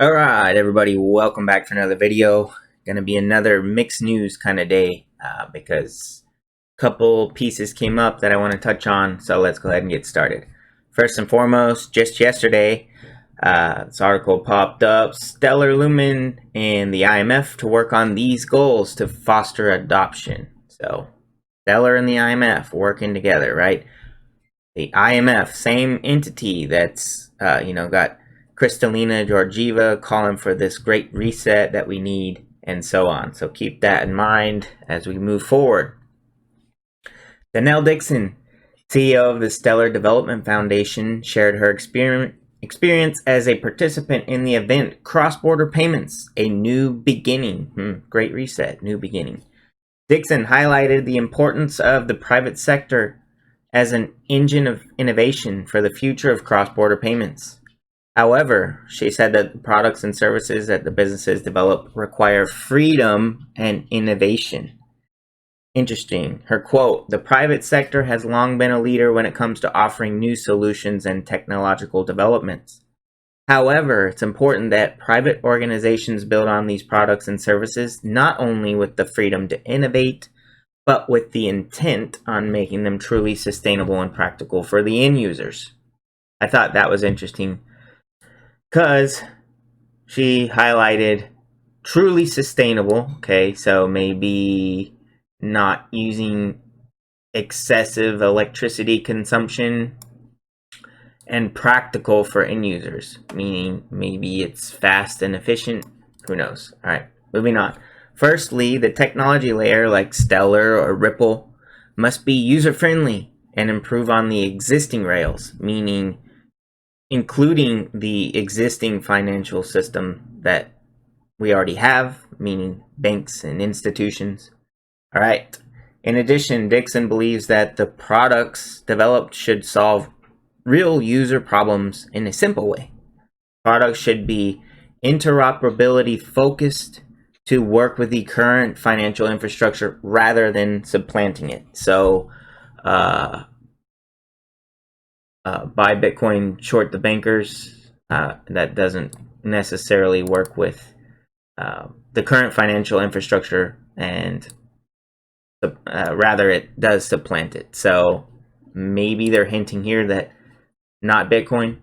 All right, everybody, welcome back for another video. Gonna be another mixed news kind of day because a couple pieces came up that I want to touch on. So let's go ahead and get started. First and foremost, just yesterday, this article popped up: Stellar Lumen and the IMF to work on these goals to foster adoption. So Stellar and the IMF working together, right? The IMF, same entity that's got Kristalina Georgieva calling for this great reset that we need, and so on. So keep that in mind as we move forward. Danelle Dixon, CEO of the Stellar Development Foundation, shared her experience as a participant in the event Cross-Border Payments, a New Beginning. Great reset, new beginning. Dixon highlighted the importance of the private sector as an engine of innovation for the future of cross-border payments. However, she said that the products and services that the businesses develop require freedom and innovation. Interesting. Her quote: "The private sector has long been a leader when it comes to offering new solutions and technological developments. However, it's important that private organizations build on these products and services not only with the freedom to innovate, but with the intent on making them truly sustainable and practical for the end users." I thought that was interesting because she highlighted truly sustainable. Okay, so maybe not using excessive electricity consumption, and practical for end users, meaning maybe it's fast and efficient. Who knows? All right, moving on. Firstly, the technology layer like Stellar or Ripple must be user-friendly and improve on the existing rails, meaning including the existing financial system that we already have, meaning banks and institutions. All right. In addition, Dixon believes that the products developed should solve real user problems in a simple way. Products should be interoperability focused to work with the current financial infrastructure rather than supplanting it. So buy Bitcoin, short the bankers. That doesn't necessarily work with the current financial infrastructure, and rather it does supplant it. So maybe they're hinting here that not Bitcoin.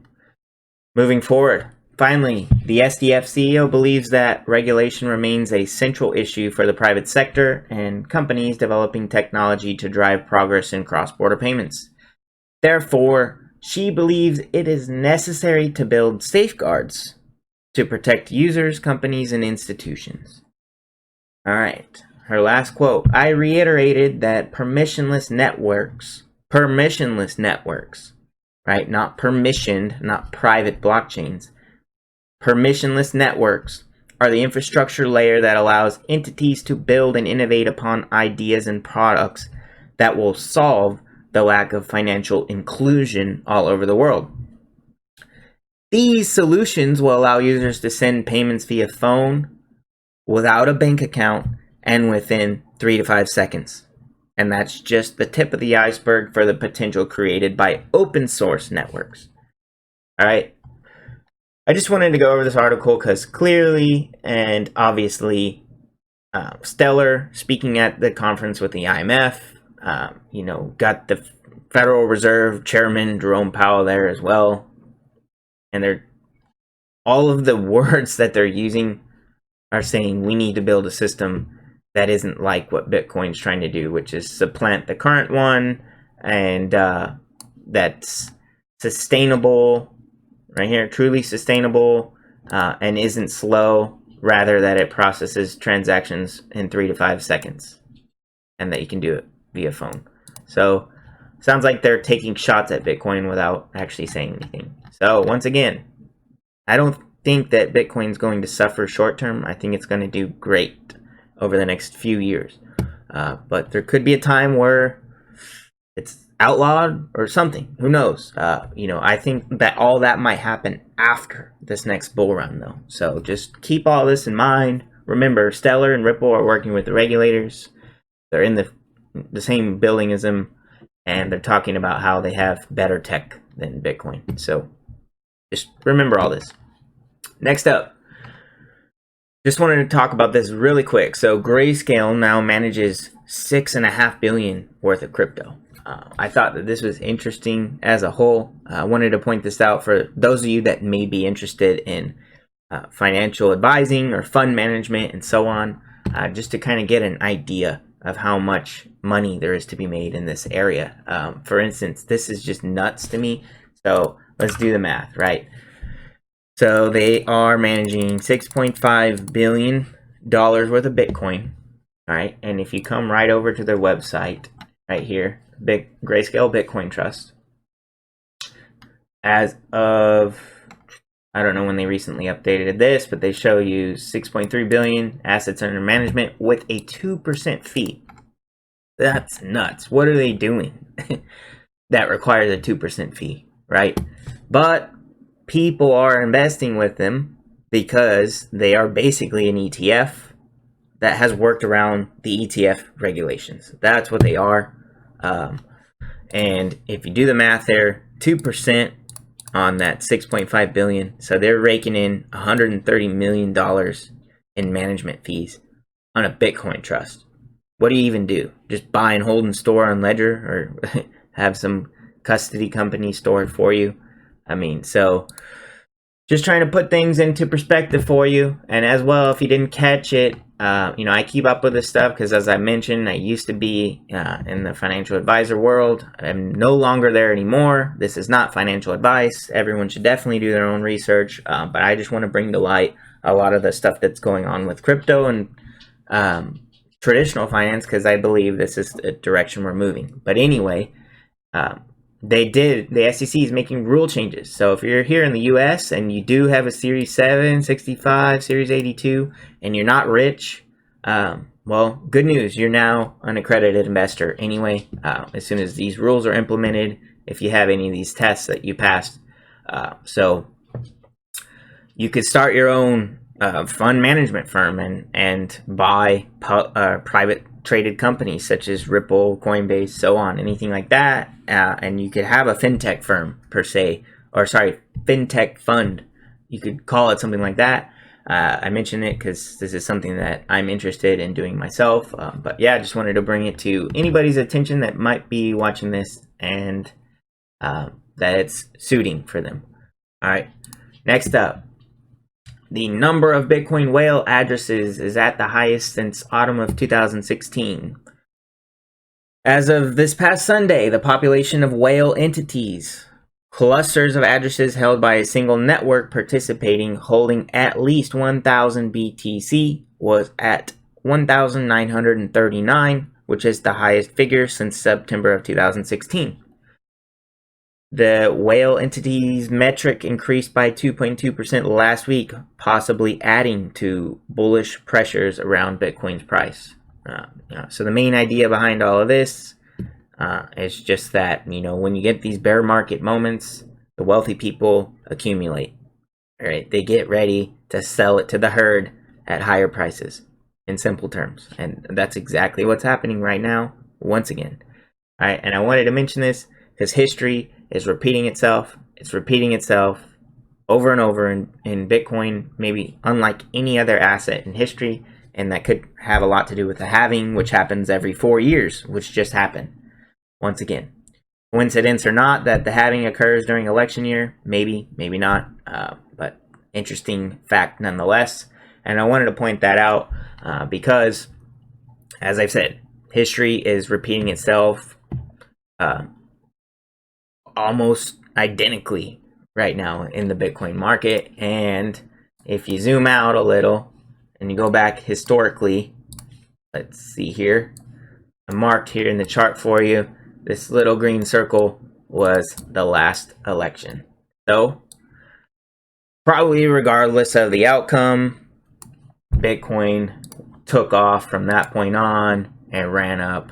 Moving forward, finally, the SDF CEO believes that regulation remains a central issue for the private sector and companies developing technology to drive progress in cross-border payments. Therefore, she believes it is necessary to build safeguards to protect users, companies, and institutions. All right, her last quote: "I reiterated that permissionless networks, right? Not permissioned, not private blockchains. Permissionless networks are the infrastructure layer that allows entities to build and innovate upon ideas and products that will solve the lack of financial inclusion all over the world. These solutions will allow users to send payments via phone without a bank account and within 3 to 5 seconds. And that's just the tip of the iceberg for the potential created by open source networks." All right. I just wanted to go over this article because clearly and obviously, Stellar, speaking at the conference with the IMF, got the Federal Reserve Chairman Jerome Powell there as well. And all of the words that they're using are saying we need to build a system that isn't like what Bitcoin's trying to do, which is supplant the current one, and that's sustainable, right here, truly sustainable, and isn't slow, rather that it processes transactions in 3 to 5 seconds, and that you can do it via phone. So sounds like they're taking shots at Bitcoin without actually saying anything. So once again, I don't think that Bitcoin's going to suffer short term. I think it's going to do great over the next few years. But there could be a time where it's outlawed or something. Who knows? I think that all that might happen after this next bull run, though. So just keep all this in mind. Remember, Stellar and Ripple are working with the regulators. They're in the same building as them, and they're talking about how they have better tech than Bitcoin. So just remember all this. Next up, Just wanted to talk about this really quick. So Grayscale now manages $6.5 billion worth of crypto. I thought that this was interesting as a whole. I wanted to point this out for those of you that may be interested in financial advising or fund management and so on, just to kind of get an idea of how much money there is to be made in this area. For instance, this is just nuts to me. So let's do the math, right? So they are managing $6.5 billion worth of Bitcoin, all right? And if you come right over to their website, right here, Grayscale Bitcoin Trust, as of, I don't know when they recently updated this, but they show you 6.3 billion assets under management with a 2% fee. That's nuts. What are they doing that requires a 2% fee, right? But people are investing with them because they are basically an ETF that has worked around the ETF regulations. That's what they are. And if you do the math there, 2% on that 6.5 billion, so they're raking in $130 million in management fees on a Bitcoin trust. What do you even do? Just buy and hold and store on Ledger, or have some custody company store it for you? I mean, so just trying to put things into perspective for you. And as well, if you didn't catch it, I keep up with this stuff because, as I mentioned, I used to be in the financial advisor world. I'm no longer there anymore. This is not financial advice. Everyone should definitely do their own research. But I just want to bring to light a lot of the stuff that's going on with crypto and traditional finance, because I believe this is the direction we're moving. But anyway, the SEC is making rule changes. So if you're here in the US and you do have a Series 7, 65, Series 82, and you're not rich, well, good news. You're now an accredited investor anyway. As soon as these rules are implemented, if you have any of these tests that you passed. So you could start your own fund management firm and buy private traded companies such as Ripple, Coinbase, so on, anything like that. And you could have a fintech firm per se, or sorry, fintech fund. You could call it something like that. I mention it because this is something that I'm interested in doing myself. But yeah, I just wanted to bring it to anybody's attention that might be watching this and that it's suiting for them. All right, next up. The number of Bitcoin whale addresses is at the highest since autumn of 2016. As of this past Sunday, the population of whale entities, clusters of addresses held by a single network participating holding at least 1,000 BTC, was at 1,939, which is the highest figure since September of 2016. The whale entities metric increased by 2.2% last week, possibly adding to bullish pressures around Bitcoin's price. So the main idea behind all of this is just that, when you get these bear market moments, the wealthy people accumulate. All right, they get ready to sell it to the herd at higher prices, in simple terms. And that's exactly what's happening right now, once again. All right, and I wanted to mention this because history is repeating itself. It's repeating itself over and over in Bitcoin, maybe unlike any other asset in history, and that could have a lot to do with the halving, which happens every 4 years, which just happened once again. Coincidence or not that the halving occurs during election year? Maybe, maybe not, but interesting fact nonetheless. And I wanted to point that out because, as I've said, history is repeating itself almost identically right now in the Bitcoin market. And if you zoom out a little and you go back historically, let's see here, I marked here in the chart for you, this little green circle was the last election. So probably regardless of the outcome, Bitcoin took off from that point on and ran up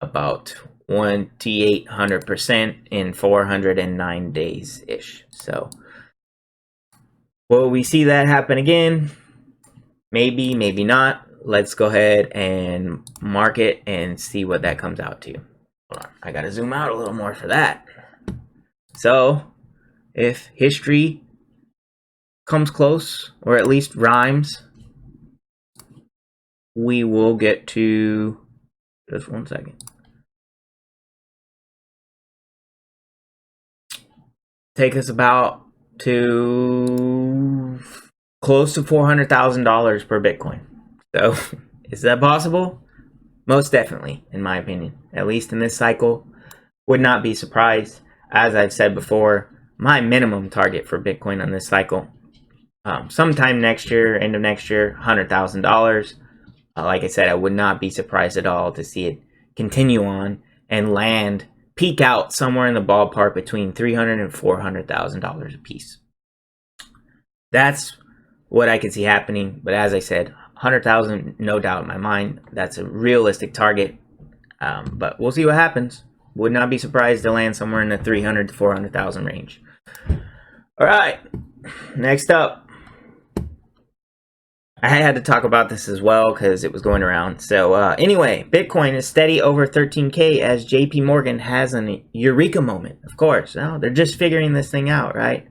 about 2,800% in 409 days ish. So will we see that happen again? Maybe, maybe not. Let's go ahead and mark it and see what that comes out to. Hold on, I gotta zoom out a little more for that. So if history comes close, or at least rhymes we will get to, just one second. Take us about to close to $400,000 per Bitcoin. So is that possible? Most definitely, in my opinion, at least in this cycle. Would not be surprised. As I've said before, my minimum target for Bitcoin on this cycle, sometime next year, end of next year, $100,000. Like I said, I would not be surprised at all to see it continue on and land, peak out somewhere in the ballpark between $300,000 and $400,000 a piece. That's what I can see happening. But as I said, 100,000, no doubt in my mind, that's a realistic target. But we'll see what happens. Would not be surprised to land somewhere in the 300 to 400,000 range. All right, next up, I had to talk about this as well because it was going around. So anyway, Bitcoin is steady over 13K as JP Morgan has an eureka moment. Of course, no, they're just figuring this thing out, right?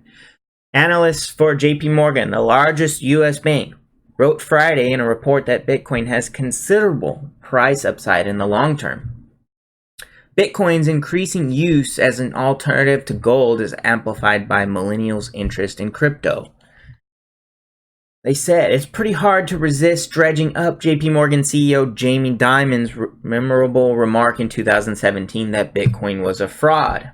Analysts for JP Morgan, the largest US bank, wrote Friday in a report that Bitcoin has considerable price upside in the long term. Bitcoin's increasing use as an alternative to gold is amplified by millennials' interest in crypto. They said it's pretty hard to resist dredging up JP Morgan CEO Jamie Dimon's memorable remark in 2017 that Bitcoin was a fraud.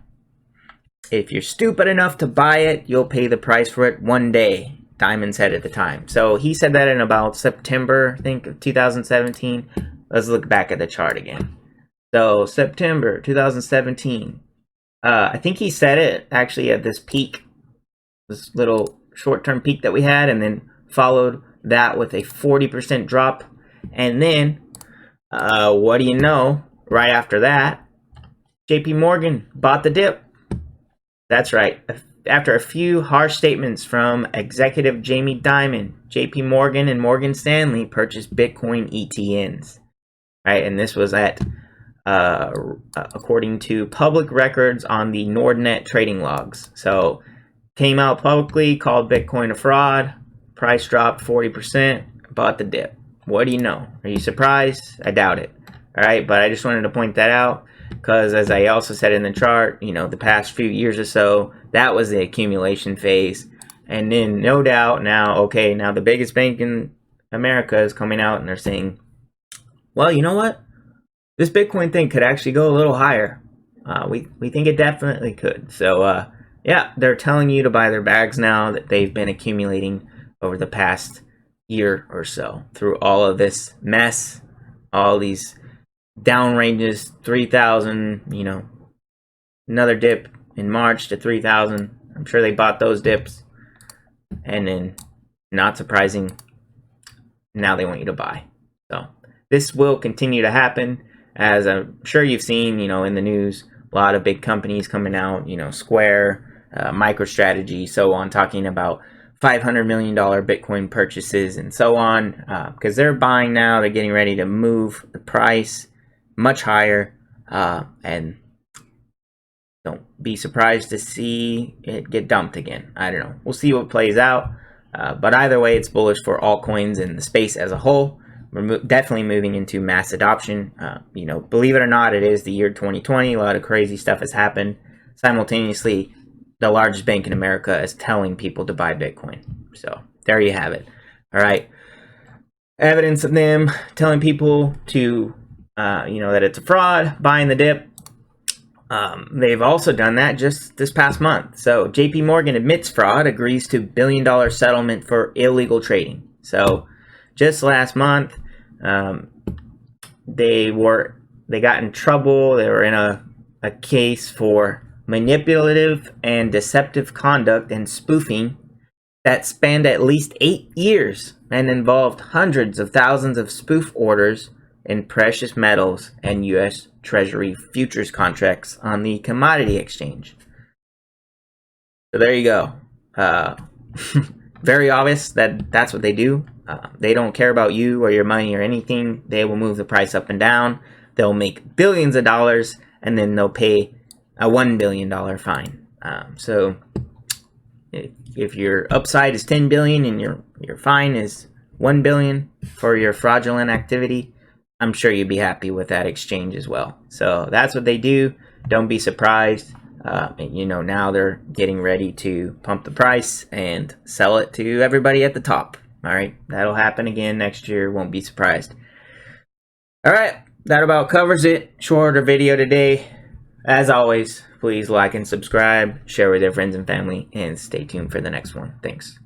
If you're stupid enough to buy it, you'll pay the price for it one day, Dimon said at the time. So he said that in about September, I think, of 2017. Let's look back at the chart again. So September 2017, I think he said it actually at this peak, this little short-term peak that we had, and then followed that with a 40% drop. And then, what do you know, right after that, JP Morgan bought the dip. That's right. After a few harsh statements from executive Jamie Dimon, JP Morgan and Morgan Stanley purchased Bitcoin ETNs. Right, and this was at according to public records on the Nordnet trading logs. So came out publicly, called Bitcoin a fraud, price dropped 40%, bought the dip. What do you know? Are you surprised? I doubt it. All right, but I just wanted to point that out because, as I also said in the chart, you know, the past few years or so, that was the accumulation phase. And then no doubt now, okay, now the biggest bank in America is coming out and they're saying, well, you know what? This Bitcoin thing could actually go a little higher. We think it definitely could. So yeah, they're telling you to buy their bags now that they've been accumulating over the past year or so through all of this mess, all these down ranges, 3,000, you know, another dip in March to 3,000. I'm sure they bought those dips. And then, not surprising, now they want you to buy. So this will continue to happen. As I'm sure you've seen, you know, in the news, a lot of big companies coming out, you know, Square, MicroStrategy, so on, talking about $500 million Bitcoin purchases and so on, because they're buying now, they're getting ready to move the price much higher, and don't be surprised to see it get dumped again. I don't know. We'll see what plays out, but either way, it's bullish for altcoins and the space as a whole. We're definitely moving into mass adoption. You know, believe it or not, it is the year 2020. A lot of crazy stuff has happened. Simultaneously, the largest bank in America is telling people to buy Bitcoin. So there you have it. All right. Evidence of them telling people to, you know, that it's a fraud, buying the dip. They've also done that just this past month. So JP Morgan admits fraud, agrees to $1 billion settlement for illegal trading. So just last month, they got in trouble. They were in a case for manipulative and deceptive conduct and spoofing that spanned at least 8 years and involved hundreds of thousands of spoof orders in precious metals and U.S. Treasury futures contracts on the commodity exchange. So there you go. Very obvious that that's what they do. They don't care about you or your money or anything. They will move the price up and down. They'll make billions of dollars, and then they'll pay a $1 billion fine. So if your upside is 10 billion and your fine is $1 billion for your fraudulent activity, I'm sure you'd be happy with that exchange as well. So that's what they do. Don't be surprised. Now they're getting ready to pump the price and sell it to everybody at the top. All right, that'll happen again next year. Won't be surprised. All right, that about covers it. Shorter video today. As always, please like and subscribe, share with your friends and family, and stay tuned for the next one. Thanks.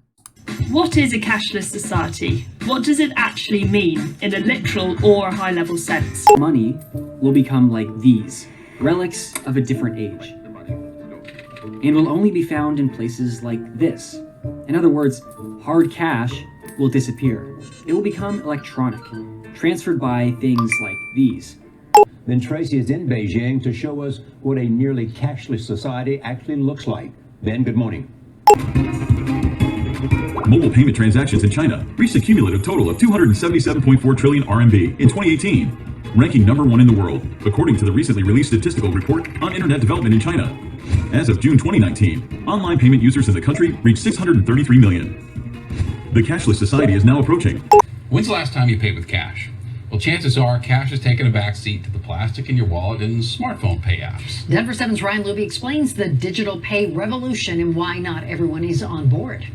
What is a cashless society? What does it actually mean in a literal or high-level sense? Money will become like these, relics of a different age, and will only be found in places like this. In other words, hard cash will disappear. It will become electronic, transferred by things like these. Then Tracy is in Beijing to show us what a nearly cashless society actually looks like. Ben, good morning. Mobile payment transactions in China reached a cumulative total of 277.4 trillion RMB in 2018, ranking #1 in the world, according to the recently released statistical report on internet development in China. As of June 2019, online payment users in the country reached 633 million. The cashless society is now approaching. When's the last time you paid with cash? Well, chances are cash has taken a backseat to the plastic in your wallet and smartphone pay apps. Denver 7's Ryan Luby explains the digital pay revolution and why not everyone is on board.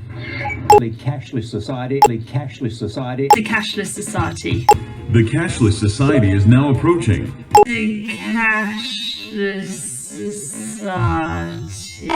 The cashless society, the cashless society. The cashless society. The cashless society is now approaching. The cashless society.